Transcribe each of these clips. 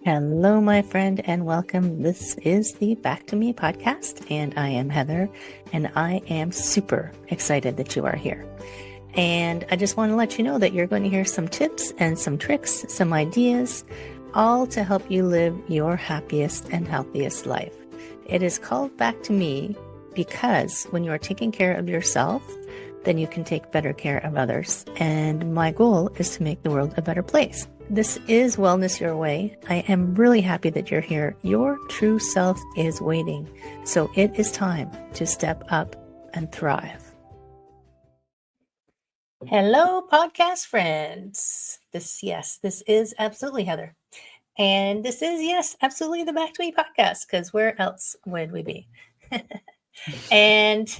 Hello, my friend, and welcome. This is the Back to Me podcast, and I am Heather, and I am super excited that you are here. And I just want to let you know that you're going to hear some tips and some tricks, some ideas, all to help you live your happiest and healthiest life. It is called Back to Me because when you are taking care of yourself, then you can take better care of others. And my goal is to make the world a better place. This is Wellness Your Way. I am really happy that you're here. Your true self is waiting. So it is time to step up and thrive. Hello, podcast friends. This is absolutely Heather. And this is, absolutely the Back to Me podcast, because where else would we be? And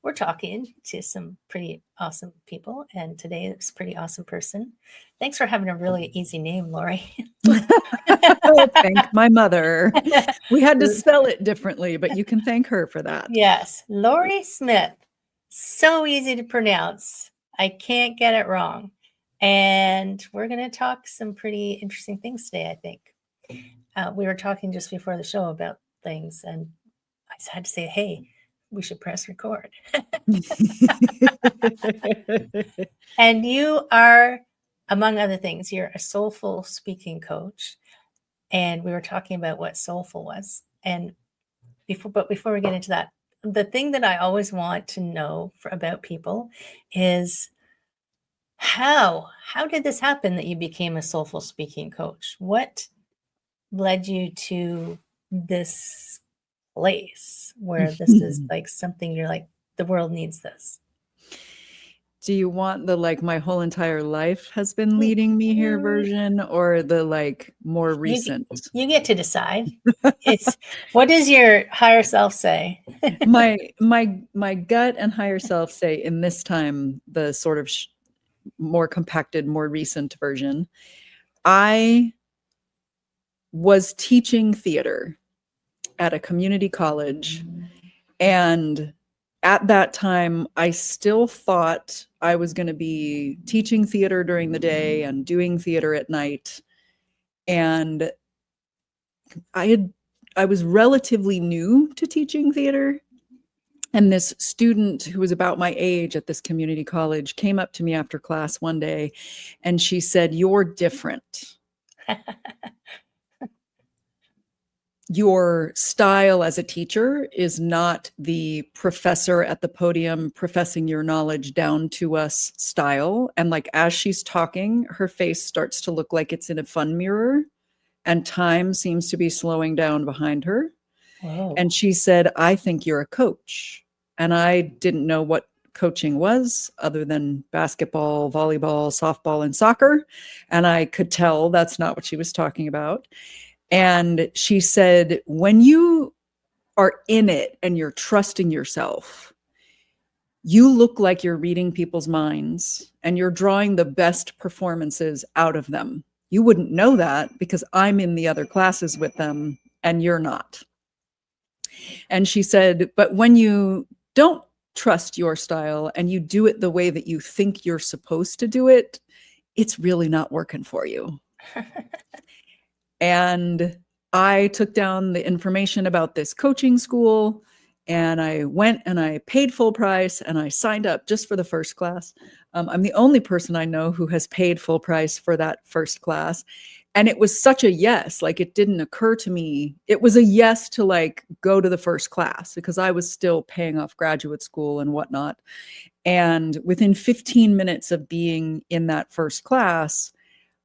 we're talking to some pretty awesome people. And today it's a pretty awesome person. Thanks for having a really easy name, Lauri. Thank my mother. We had to spell it differently, but you can thank her for that. Yes, Lauri Smith. So easy to pronounce. I can't get it wrong. And we're going to talk some pretty interesting things today, I think. We were talking just before the show about things, and I had to say, hey, we should press record. And you are, among other things, you're a soulful speaking coach. And we were talking about what soulful was. And before we get into that, the thing that I always want to know about people is how did this happen that you became a soulful speaking coach? What led you to this place where this is like something you're like, the world needs this? Do you want the my whole entire life has been leading me here version, or the more recent? You get to decide. It's what does your higher self say? my gut and higher self say in this time the sort of more compacted, more recent version. I was teaching theater at a community college, and at that time, I still thought I was going to be teaching theater during the day and doing theater at night. And I was relatively new to teaching theater. And this student who was about my age at this community college came up to me after class one day, and she said, "You're different." Your style as a teacher is not the professor at the podium professing your knowledge down to us style. And as she's talking, her face starts to look like it's in a fun mirror, and time seems to be slowing down behind her. Whoa. And she said, "I think you're a coach." And I didn't know what coaching was other than basketball, volleyball, softball, and soccer. And I could tell that's not what she was talking about. And she said, when you are in it and you're trusting yourself, you look like you're reading people's minds and you're drawing the best performances out of them. You wouldn't know that because I'm in the other classes with them and you're not. And she said, but when you don't trust your style and you do it the way that you think you're supposed to do it, it's really not working for you. And I took down the information about this coaching school, and I went and I paid full price and I signed up just for the first class. I'm the only person I know who has paid full price for that first class. And it was such a yes, it didn't occur to me. It was a yes to go to the first class because I was still paying off graduate school and whatnot. And within 15 minutes of being in that first class,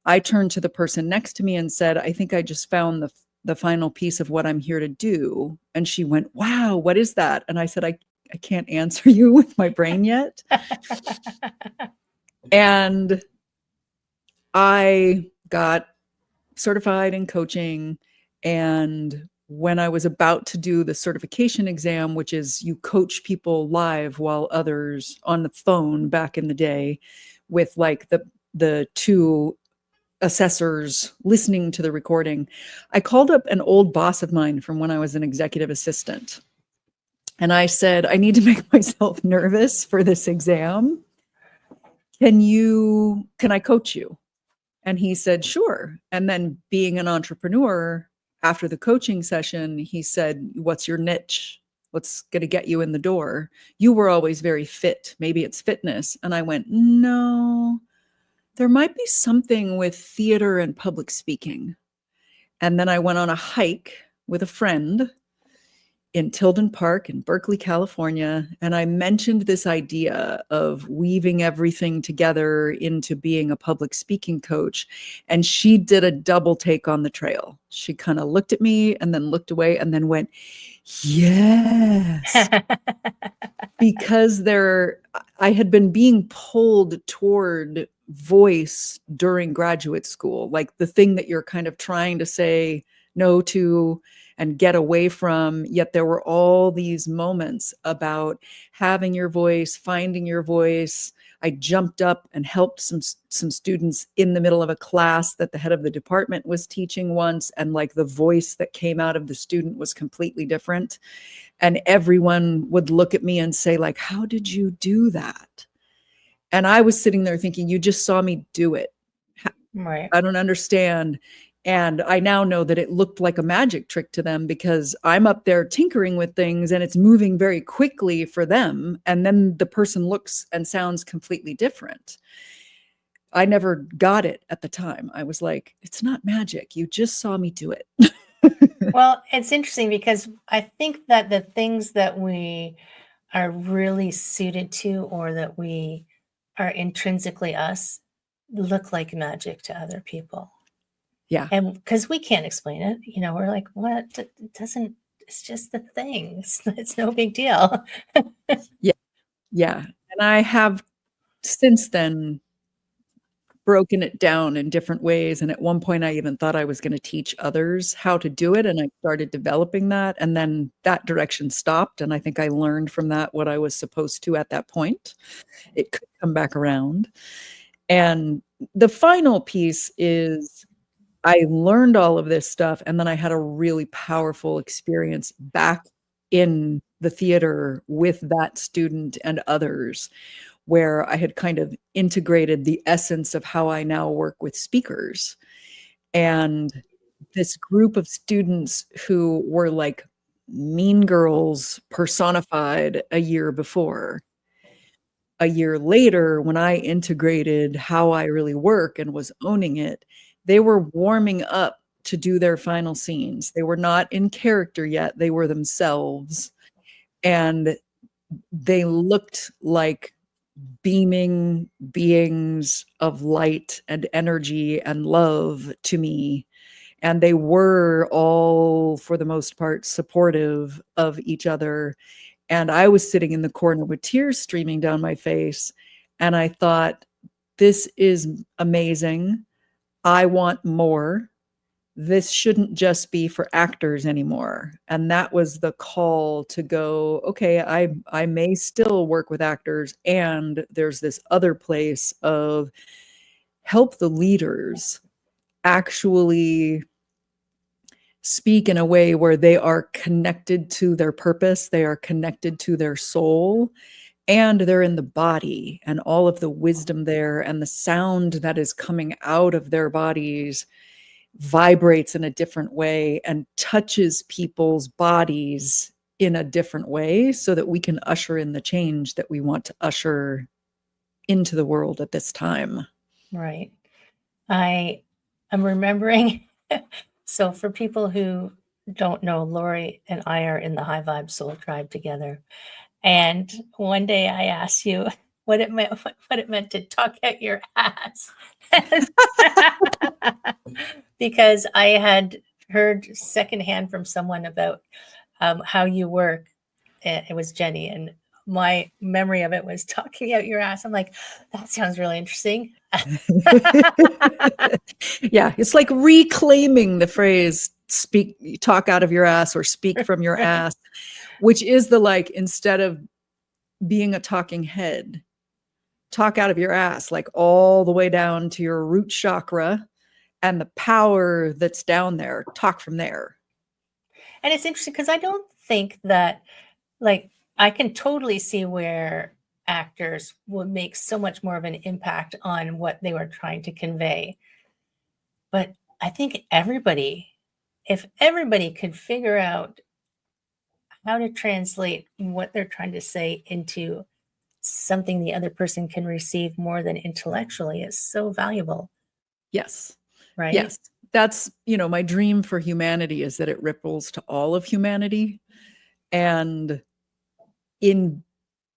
I turned to the person next to me and said, "I think I just found the final piece of what I'm here to do." And she went, "Wow, what is that?" And I said, I can't answer you with my brain yet. And I got certified in coaching. And when I was about to do the certification exam, which is you coach people live while others on the phone back in the day with the two assessors listening to the recording, I called up an old boss of mine from when I was an executive assistant. And I said, "I need to make myself nervous for this exam. Can I coach you?" And he said, sure. And then being an entrepreneur, after the coaching session, he said, what's your niche? What's going to get you in the door? You were always very fit. Maybe it's fitness. And I went, no, there might be something with theater and public speaking. And then I went on a hike with a friend in Tilden Park in Berkeley, California. And I mentioned this idea of weaving everything together into being a public speaking coach. And she did a double take on the trail. She kind of looked at me and then looked away and then went, yes. Because I had been being pulled toward voice during graduate school, like the thing that you're kind of trying to say no to and get away from. Yet there were all these moments about having your voice, finding your voice. I jumped up and helped some students in the middle of a class that the head of the department was teaching once, and like the voice that came out of the student was completely different. And everyone would look at me and say, like, how did you do that? And I was sitting there thinking, you just saw me do it. Right. I don't understand. And I now know that it looked like a magic trick to them, because I'm up there tinkering with things and it's moving very quickly for them. And then the person looks and sounds completely different. I never got it at the time. I was like, it's not magic. You just saw me do it. Well, it's interesting because I think that the things that we are really suited to, or that we are intrinsically us, look like magic to other people. Yeah. And because we can't explain it, we're like, what? It doesn't, it's just the thing. It's no big deal. Yeah. And I have since then broken it down in different ways. And at one point, I even thought I was going to teach others how to do it. And I started developing that. And then that direction stopped. And I think I learned from that what I was supposed to at that point. It could come back around. And the final piece is I learned all of this stuff. And then I had a really powerful experience back in the theater with that student and others, where I had kind of integrated the essence of how I now work with speakers. And this group of students who were like mean girls personified a year before, a year later, when I integrated how I really work and was owning it, they were warming up to do their final scenes. They were not in character yet, they were themselves. And they looked like beaming beings of light and energy and love to me. And they were all, for the most part, supportive of each other. And I was sitting in the corner with tears streaming down my face. And I thought, this is amazing. I want more. This shouldn't just be for actors anymore. And that was the call to go, okay, I may still work with actors, and there's this other place of help the leaders actually speak in a way where they are connected to their purpose, they are connected to their soul, and they're in the body, and all of the wisdom there and the sound that is coming out of their bodies vibrates in a different way and touches people's bodies in a different way, so that we can usher in the change that we want to usher into the world at this time. Right. I am remembering. So for people who don't know, Lauri and I are in the High Vibe Soul Tribe together. And one day I asked you what it meant to talk out your ass. Because I had heard secondhand from someone about how you work. It was Jenny, and my memory of it was talking out your ass. I'm like, that sounds really interesting. Yeah, it's like reclaiming the phrase talk out of your ass, or speak from your ass, which is the, like, instead of being a talking head, talk out of your ass, like all the way down to your root chakra and the power that's down there. Talk from there. And it's interesting because I don't think that, like, I can totally see where actors would make so much more of an impact on what they were trying to convey But I think if everybody could figure out how to translate what they're trying to say into something the other person can receive more than intellectually, is so valuable, Yes. right? Yes. That's, my dream for humanity is that it ripples to all of humanity. And in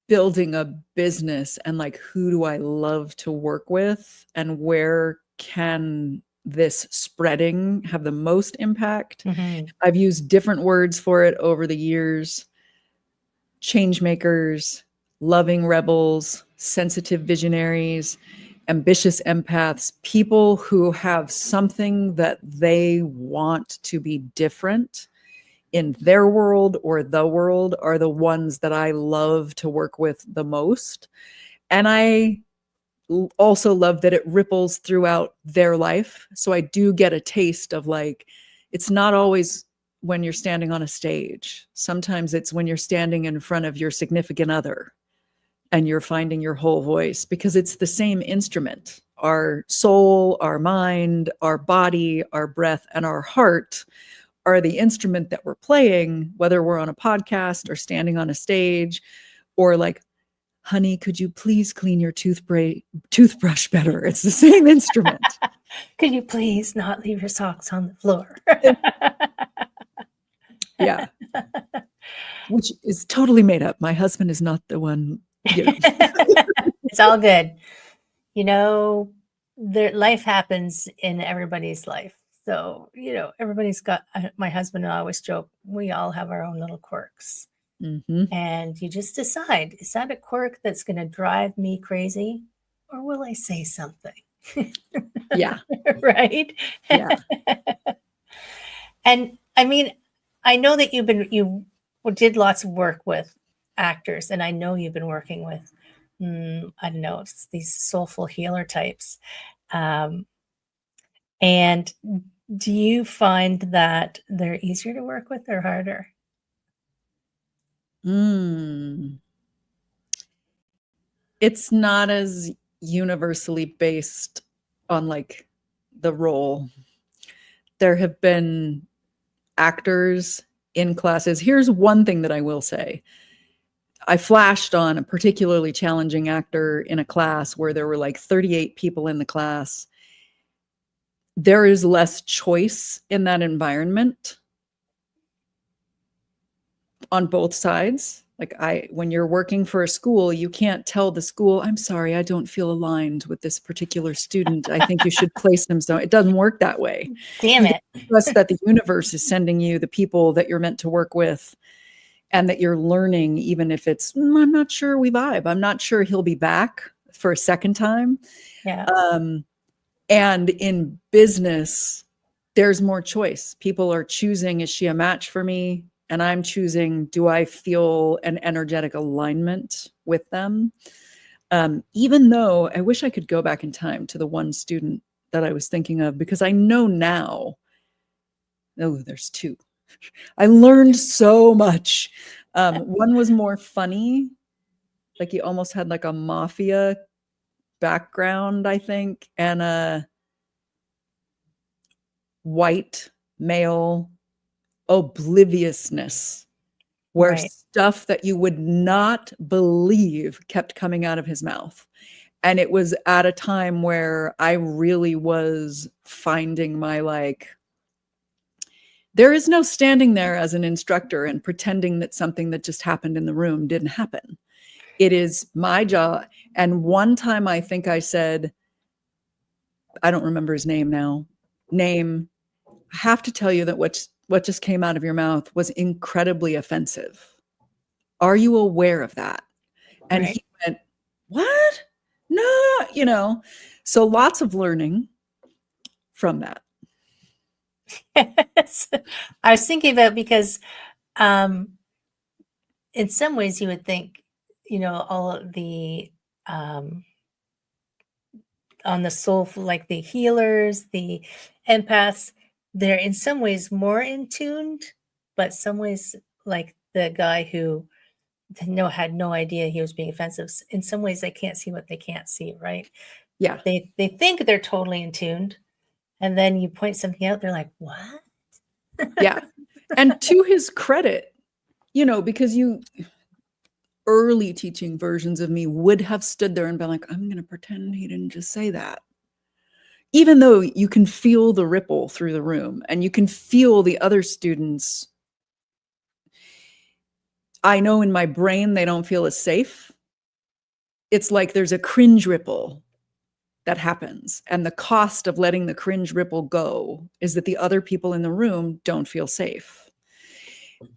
building a business and like, who do I love to work with and where can this spreading have the most impact? Mm-hmm. I've used different words for it over the years: change makers, loving rebels, sensitive visionaries, ambitious empaths. People who have something that they want to be different in their world or the world are the ones that I love to work with the most. And I also love that it ripples throughout their life. So I do get a taste of like, it's not always when you're standing on a stage. Sometimes it's when you're standing in front of your significant other and you're finding your whole voice, because it's the same instrument. Our soul, our mind, our body, our breath, and our heart are the instrument that we're playing, whether we're on a podcast or standing on a stage, or like, honey, could you please clean your toothbrush better? It's the same instrument. Could you please not leave your socks on the floor? Yeah. Which is totally made up. My husband is not the one, It's all good. Life happens in everybody's life. So, everybody's got, my husband and I always joke, we all have our own little quirks. Mm-hmm. And you just decide, is that a quirk that's going to drive me crazy? Or will I say something? Yeah. Right? Yeah. And I mean, I know that you did lots of work with actors, and I know you've been working with, I don't know, these soulful healer types. And do you find that they're easier to work with or harder? It's not as universally based on like the role. There have been actors in classes. Here's one thing that I will say. I flashed on a particularly challenging actor in a class where there were like 38 people in the class. There is less choice in that environment on both sides. Like when you're working for a school, you can't tell the school, I'm sorry, I don't feel aligned with this particular student. I think you should place them. So it doesn't work that way. Damn it. Trust that the universe is sending you the people that you're meant to work with, and that you're learning, even if it's, I'm not sure we vibe. I'm not sure he'll be back for a second time. Yeah. And in business, there's more choice. People are choosing, is she a match for me? And I'm choosing, do I feel an energetic alignment with them? Even though I wish I could go back in time to the one student that I was thinking of, because I know now, there's two. I learned so much. One was more funny, like he almost had like a mafia background, I think, and a white male obliviousness, where Right. stuff that you would not believe kept coming out of his mouth. And it was at a time where I really was finding my like, there is no standing there as an instructor and pretending that something that just happened in the room didn't happen. It is my job. And one time I think I said, I don't remember his name now, I have to tell you that what just came out of your mouth was incredibly offensive. Are you aware of that? And Right. he went, what? No, so lots of learning from that. I was thinking about, because in some ways you would think, all of the on the soulful, like the healers, the empaths, they're in some ways more in tuned, but some ways, like the guy who had no idea he was being offensive, in some ways they can't see what they can't see, right? Yeah. They think they're totally in tuned, And then you point something out, they're like, what? Yeah. And to his credit, because early teaching versions of me would have stood there and been like, I'm going to pretend he didn't just say that. Even though you can feel the ripple through the room and you can feel the other students. I know in my brain, they don't feel as safe. It's like there's a cringe ripple that happens. And the cost of letting the cringe ripple go is that the other people in the room don't feel safe.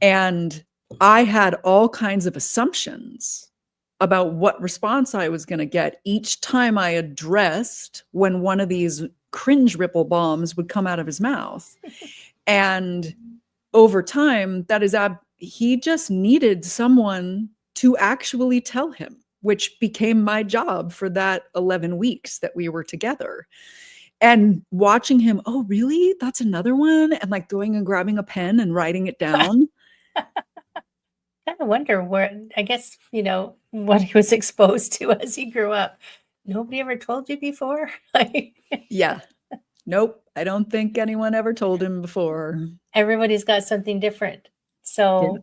And I had all kinds of assumptions about what response I was going to get each time I addressed when one of these cringe ripple bombs would come out of his mouth. And over time, he just needed someone to actually tell him, which became my job for that 11 weeks that we were together. And watching him, oh, really? That's another one? And like going and grabbing a pen and writing it down. Kind of wonder I guess, what he was exposed to as he grew up. Nobody ever told you before? Yeah. Nope. I don't think anyone ever told him before. Everybody's got something different. So,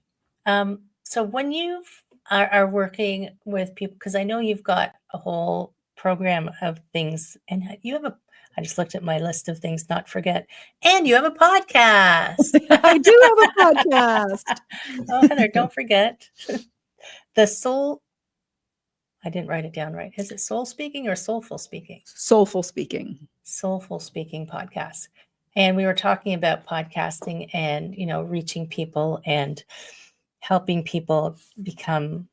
so when you are working with people, because I know you've got a whole program of things, and I just looked at my list of things not to forget, and you have a podcast. I do have a podcast. Oh, Heather, don't forget I didn't write it down right. Is it Soul Speaking or Soulful Speaking? Soulful Speaking. Soulful Speaking Podcast. And we were talking about podcasting and, reaching people and helping people become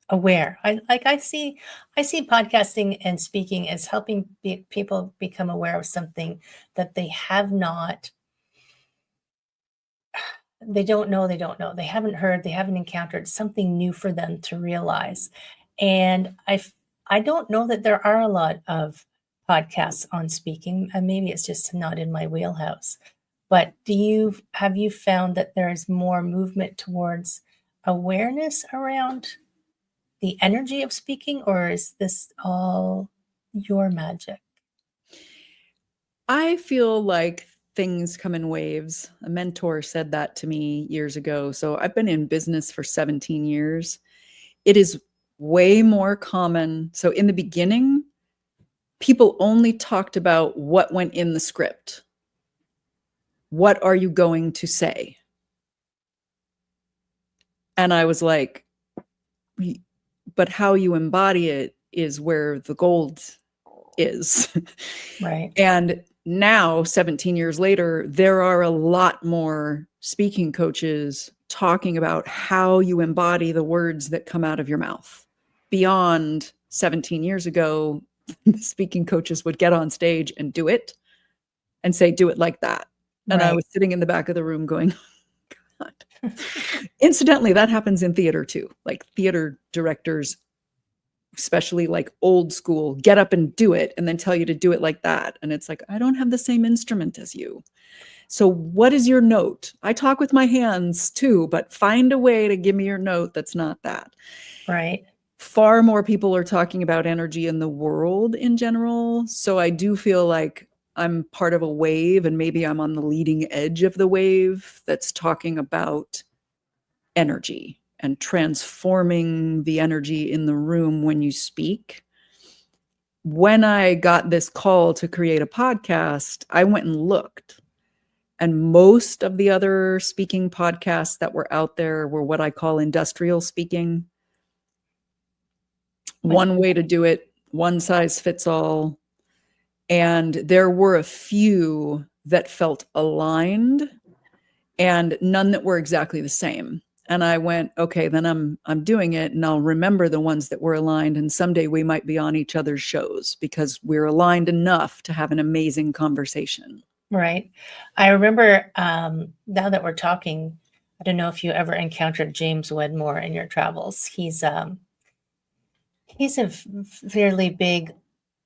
aware. I see podcasting and speaking as helping people become aware of something that they have not. They don't know. They haven't heard. They haven't encountered something new for them to realize. And I don't know that there are a lot of podcasts on speaking, and maybe it's just not in my wheelhouse. But have you found that there's more movement towards awareness around the energy of speaking, or is this all your magic? I feel like things come in waves. A mentor said that to me years ago. So I've been in business for 17 years. It is way more common. So in the beginning, people only talked about what went in the script. What are you going to say? And I was like, but how you embody it is where the gold is. Right. And now, 17 years later, there are a lot more speaking coaches talking about how you embody the words that come out of your mouth. Beyond 17 years ago, speaking coaches would get on stage and do it and say, do it like that. And I was sitting in the back of the room going, oh, God. Incidentally, that happens in theater too. Like theater directors, especially like old school, get up and do it and then tell you to do it like that. And it's like, I don't have the same instrument as you. So what is your note? I talk with my hands too, but find a way to give me your note that's not that. Right. Far more people are talking about energy in the world in general. So I do feel like I'm part of a wave, and maybe I'm on the leading edge of the wave that's talking about energy and transforming the energy in the room when you speak. When I got this call to create a podcast, I went and looked. And most of the other speaking podcasts that were out there were what I call industrial speaking. One way to do it, one size fits all. And there were a few that felt aligned and none that were exactly the same. And I went, okay, then I'm doing it, and I'll remember the ones that were aligned, and someday we might be on each other's shows because we're aligned enough to have an amazing conversation. Right. I remember now that we're talking, I don't know if you ever encountered James Wedmore in your travels. He's a fairly big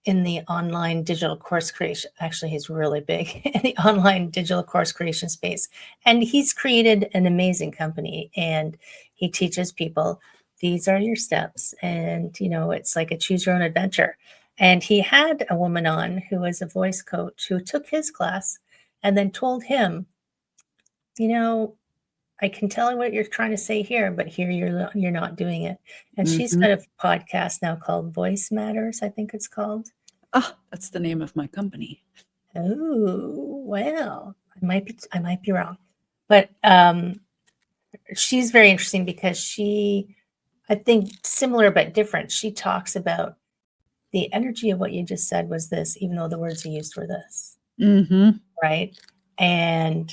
in the online digital course creation. Actually, he's really big in the online digital course creation space. And he's created an amazing company, and he teaches people, these are your steps. And, it's like a choose your own adventure. And he had a woman on who was a voice coach who took his class and then told him, you know, I can tell what you're trying to say here, but here you're not doing it. And she's Mhm. got a podcast now called Voice Matters, I think it's called. Ah, that's the name of my company. Oh, well, I might be wrong. But she's very interesting because she, I think similar but different. She talks about the energy of what you just said was this, even though the words you used were this. Mm-hmm. Right. And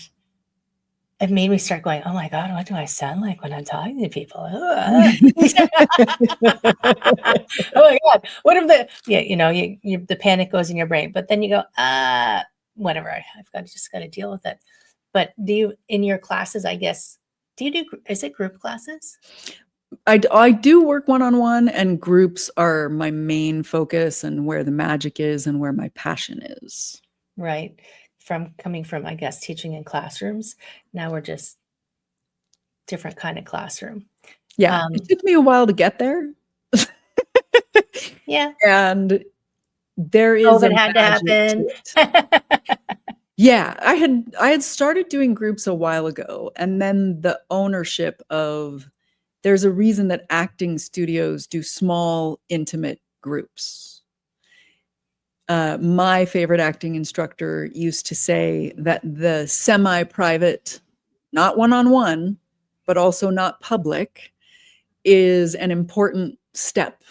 it made me start going, oh my God, what do I sound like when I'm talking to people? Oh my God. What if the panic goes in your brain, but then you go, whatever, just got to deal with it. But do you, in your classes, I guess, is it group classes? I do work one-on-one, and groups are my main focus and where the magic is and where my passion is. Right. Coming from, I guess, teaching in classrooms. Now we're just different kind of classroom. Yeah. It took me a while to get there. Yeah. And there is COVID a had to magic happen. to it. Yeah, I had started doing groups a while ago, and then the ownership of, there's a reason that acting studios do small, intimate groups. My favorite acting instructor used to say that the semi-private, not one-on-one, but also not public, is an important step.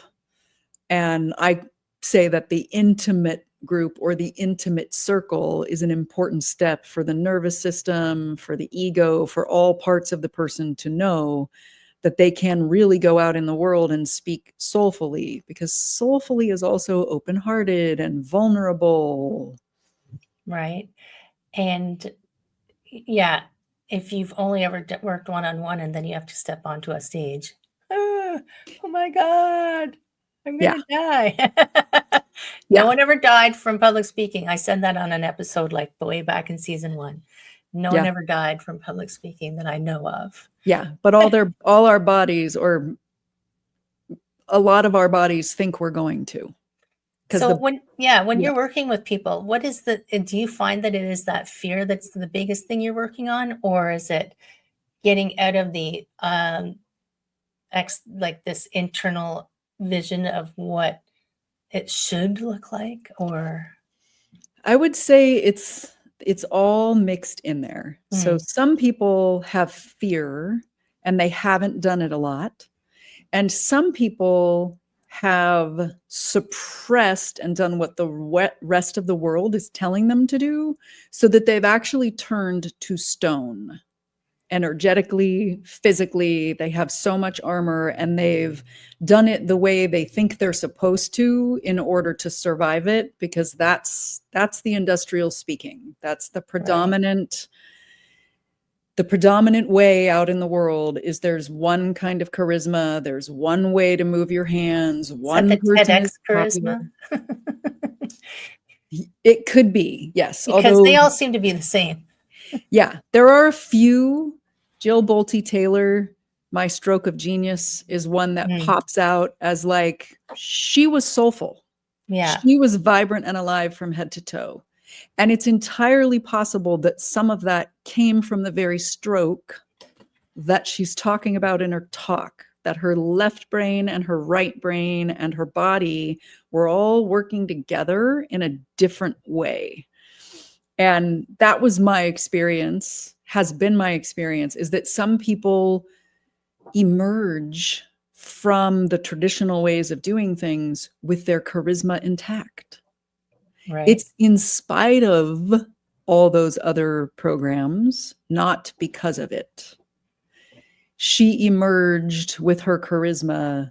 And I say that the intimate group or the intimate circle is an important step for the nervous system, for the ego, for all parts of the person to know that they can really go out in the world and speak soulfully, because soulfully is also open-hearted and vulnerable. Right. And yeah, if you've only ever worked one-on-one and then you have to step onto a stage, oh my God, I'm going to die. No one ever died from public speaking. I said that on an episode like way back in season 1. No one ever died from public speaking that I know of. Yeah, but all our bodies, or a lot of our bodies, think we're going to. So when you're working with people, do you find that it is that fear that's the biggest thing you're working on, or is it getting out of the like this internal vision of what it should look like? Or I would say it's all mixed in there. So some people have fear and they haven't done it a lot. And some people have suppressed and done what the rest of the world is telling them to do, so that they've actually turned to stone. Energetically, physically, they have so much armor, and they've done it the way they think they're supposed to in order to survive it, because that's the industrial speaking. That's the predominant way out in the world. Is there's one kind of charisma, there's one way to move your hands, one person is charisma. It could be, yes, because they all seem to be the same. Yeah, there are a few. Jill Bolte Taylor, my stroke of genius, is one that pops out as like, she was soulful. Yeah. She was vibrant and alive from head to toe. And it's entirely possible that some of that came from the very stroke that she's talking about in her talk, that her left brain and her right brain and her body were all working together in a different way. And that was my experience, has been my experience, is that some people emerge from the traditional ways of doing things with their charisma intact. Right. It's in spite of all those other programs, not because of it. She emerged with her charisma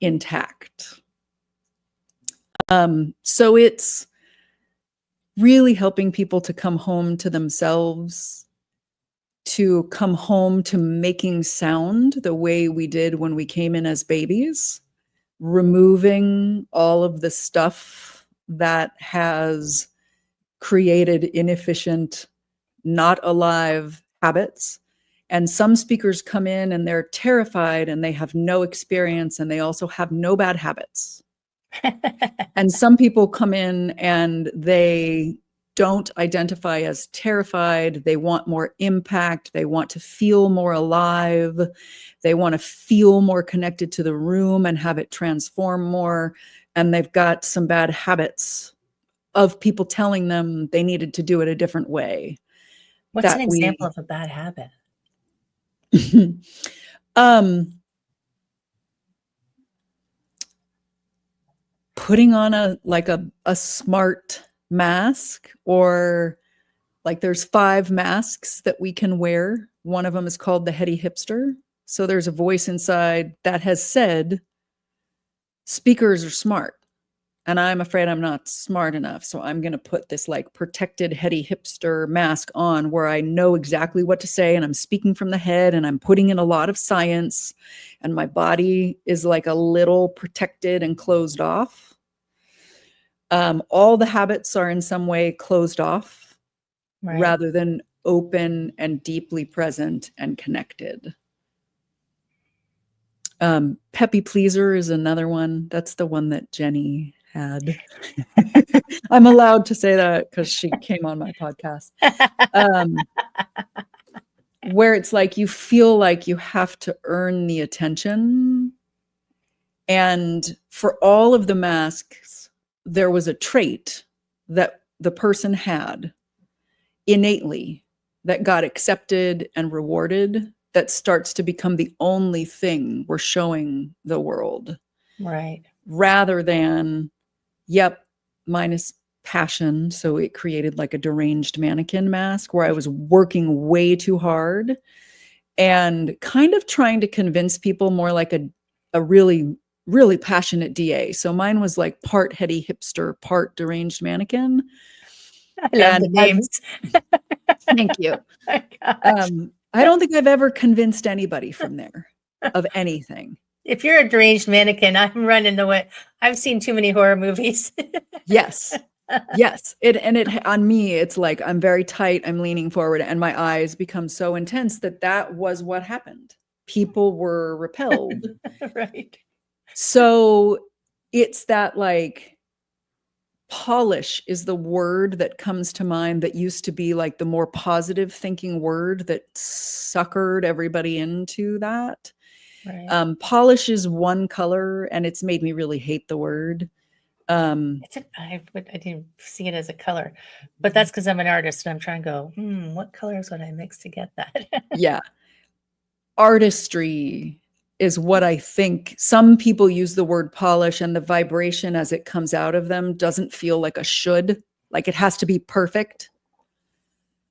intact. So it's really helping people to come home to themselves, to come home to making sound the way we did when we came in as babies, removing all of the stuff that has created inefficient, not alive habits. And some speakers come in and they're terrified and they have no experience, and they also have no bad habits. And some people come in and they don't identify as terrified. They want more impact. They want to feel more alive. They want to feel more connected to the room and have it transform more. And they've got some bad habits of people telling them they needed to do it a different way. What's an example of a bad habit? Putting on a smart mask, or like there's 5 masks that we can wear. One of them is called the heady hipster. So there's a voice inside that has said, speakers are smart. And I'm afraid I'm not smart enough. So I'm going to put this like protected heady hipster mask on where I know exactly what to say. And I'm speaking from the head and I'm putting in a lot of science. And my body is like a little protected and closed off. All the habits are in some way closed off, right, rather than open and deeply present and connected. Peppy pleaser is another one. That's the one that Jenny had. I'm allowed to say that because she came on my podcast. Where it's like you feel like you have to earn the attention. And for all of the masks, there was a trait that the person had innately that got accepted and rewarded that starts to become the only thing we're showing the world. Right. Rather than, yep, mine is passion. So it created like a deranged mannequin mask where I was working way too hard and kind of trying to convince people more like a really, really passionate DA. So mine was like part heady hipster, part deranged mannequin. I love the names. Thank you. I don't think I've ever convinced anybody from there of anything. If you're a deranged mannequin, I'm running away. I've seen too many horror movies. Yes. Yes. It on me, it's like I'm very tight, I'm leaning forward, and my eyes become so intense that was what happened. People were repelled. Right. So it's that like polish is the word that comes to mind that used to be like the more positive thinking word that suckered everybody into that. Right. Polish is one color and it's made me really hate the word. I didn't see it as a color, but that's because I'm an artist and I'm trying to go, what colors would I mix to get that? Yeah. Artistry is what I think. Some people use the word polish and the vibration as it comes out of them doesn't feel like a should, like it has to be perfect.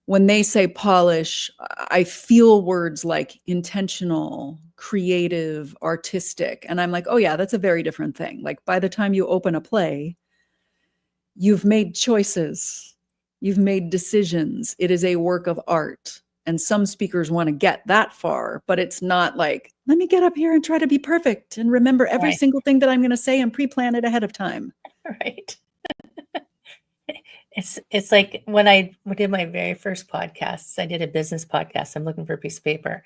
When they say polish, I feel words like intentional, creative, artistic. And I'm like, oh yeah, that's a very different thing. Like by the time you open a play, you've made choices, you've made decisions. It is a work of art. And some speakers want to get that far, but it's not like, let me get up here and try to be perfect and remember every single thing that I'm going to say and pre-plan it ahead of time. Right. It's like when I did my very first podcasts, I did a business podcast. I'm looking for a piece of paper.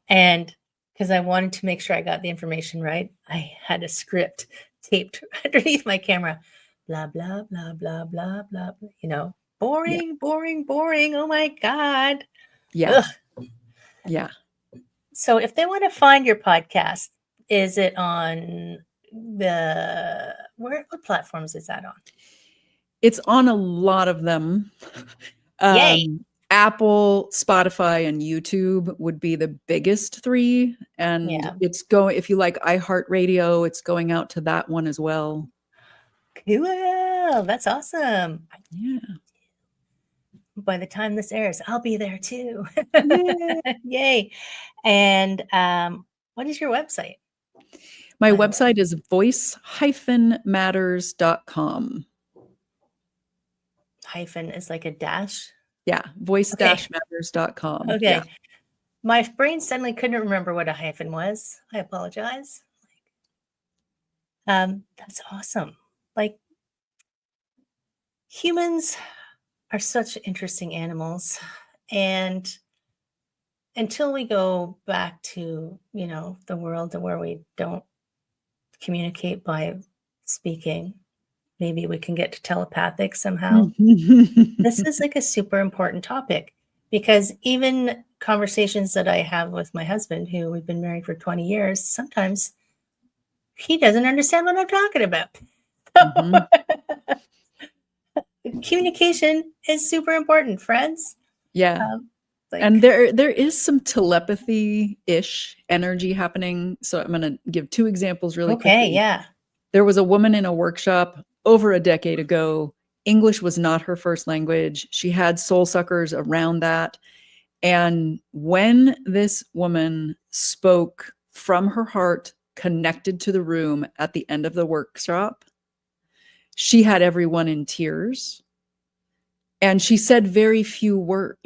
And because I wanted to make sure I got the information right, I had a script taped underneath my camera. Blah, blah, blah, blah, blah, blah, boring, boring, boring. Oh my God. Yeah. Ugh. Yeah. So if they want to find your podcast, is it on what platforms is that on? It's on a lot of them. Yay. Apple, Spotify, and YouTube would be the biggest 3. And it's going, if you like iHeartRadio, it's going out to that one as well. Cool. That's awesome. Yeah. By the time this airs, I'll be there too. Yay. And what is your website? My website is voice-matters.com. Hyphen is like a dash? Yeah, voice-matters.com. Okay. Yeah. My brain suddenly couldn't remember what a hyphen was. I apologize. That's awesome. Like, humans are such interesting animals. And until we go back to, the world where we don't communicate by speaking. Maybe we can get to telepathic somehow. This is like a super important topic, because even conversations that I have with my husband, who we've been married for 20 years, sometimes he doesn't understand what I'm talking about. Communication is super important, friends. Yeah. And there is some telepathy-ish energy happening. So I'm going to give 2 examples really quickly. Okay, yeah. There was a woman in a workshop over a decade ago. English was not her first language. She had soul suckers around that. And when this woman spoke from her heart, connected to the room at the end of the workshop, she had everyone in tears. And she said very few words.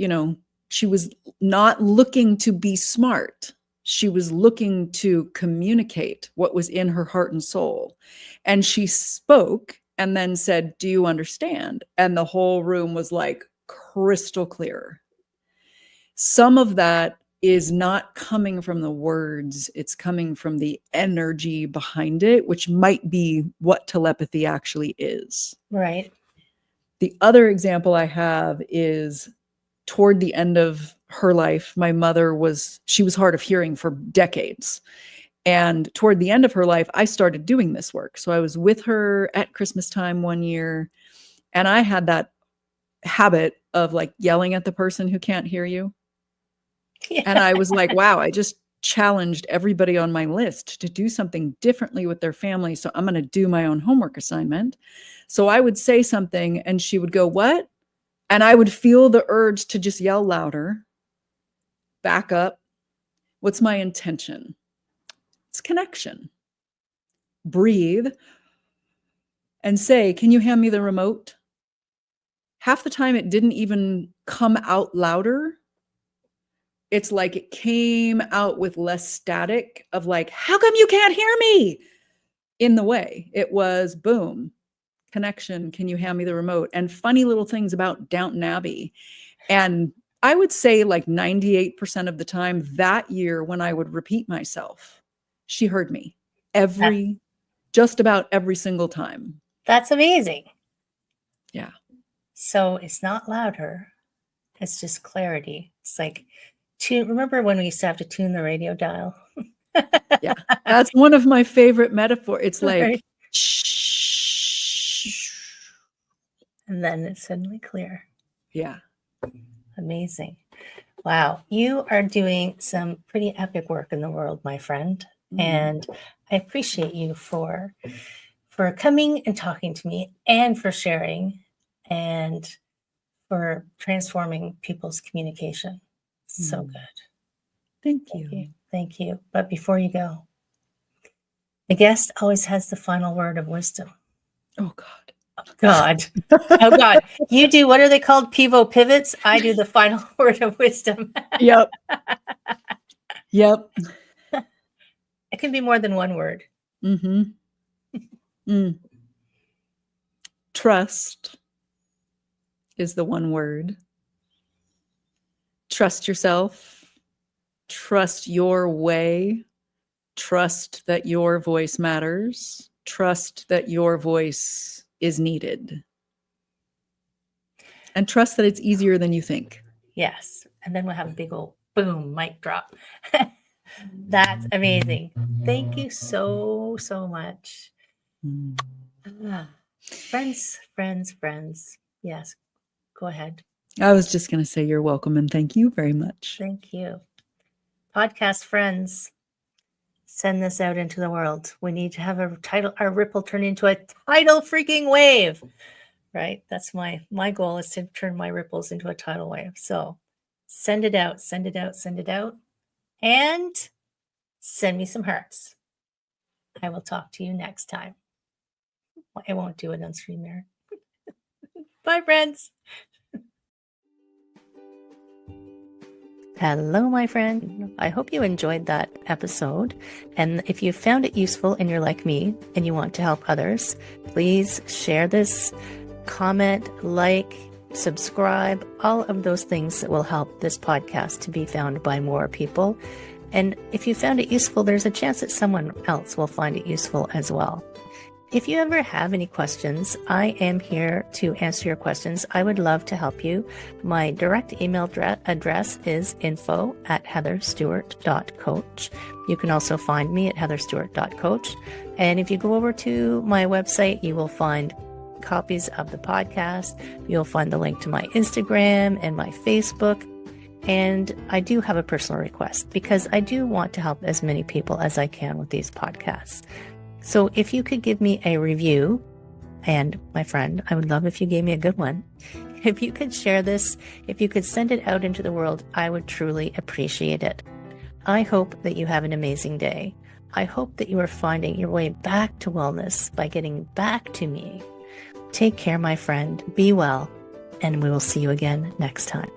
She was not looking to be smart. She was looking to communicate what was in her heart and soul. And she spoke and then said, "Do you understand?" And the whole room was like crystal clear. Some of that is not coming from the words. It's coming from the energy behind it, which might be what telepathy actually is. Right. The other example I have is toward the end of her life. My mother was hard of hearing for decades. And toward the end of her life, I started doing this work. So I was with her at Christmas time one year, and I had that habit of like yelling at the person who can't hear you. Yeah. And I was like, wow, I just challenged everybody on my list to do something differently with their family. So I'm going to do my own homework assignment. So I would say something and she would go, "What?" And I would feel the urge to just yell louder, back up. What's my intention? It's connection. Breathe and say, "Can you hand me the remote?" Half the time it didn't even come out louder. It's like it came out with less static of like, "How come you can't hear me?" in the way. It was boom, connection. "Can you hand me the remote?" And funny little things about Downton Abbey. And I would say like 98% of the time that year when I would repeat myself, she heard me just about every single time. That's amazing. Yeah. So it's not louder. It's just clarity. It's like, remember when we used to have to tune the radio dial? Yeah. That's one of my favorite metaphors. It's like, Right. shh. And then it's suddenly clear. Yeah. Amazing. Wow. You are doing some pretty epic work in the world, my friend. And I appreciate you for coming and talking to me, and for sharing, and for transforming people's communication. So good. Thank you. Thank you. But before you go, the guest always has the final word of wisdom. Oh, God. God. Oh, God. You do, what are they called? Pivots. I do the final word of wisdom. Yep. Yep. It can be more than one word. Trust is the one word. Trust yourself. Trust your way. Trust that your voice matters. Trust that your voice is needed. And trust that it's easier than you think. Yes. And then we'll have a big old boom, mic drop. That's amazing. Thank you so, so much. Friends. Yes. Go ahead. I was just going to say you're welcome and thank you very much. Thank you. Podcast friends, send this out into the world. We need to have our ripple turn into a tidal freaking wave, right? That's my goal, is to turn my ripples into a tidal wave. So send it out, and send me some hearts. I will talk to you next time. I won't do it on StreamYard. Bye, friends. Hello, my friend. I hope you enjoyed that episode. And if you found it useful and you're like me and you want to help others, please share this, comment, like, subscribe, all of those things that will help this podcast to be found by more people. And if you found it useful, there's a chance that someone else will find it useful as well. if you ever have any questions, I am here to answer your questions. I would love to help you. My direct email address is info@heatherstewart.coach. You can also find me at heatherstewart.coach. And if you go over to my website, you will find copies of the podcast. You'll find the link to my Instagram and my Facebook. And I do have a personal request because I do want to help as many people as I can with these podcasts. So if you could give me a review, and my friend, I would love if you gave me a good one. If you could share this, if you could send it out into the world, I would truly appreciate it. I hope that you have an amazing day. I hope that you are finding your way back to wellness by getting back to me. Take care, my friend. Be well, and we will see you again next time.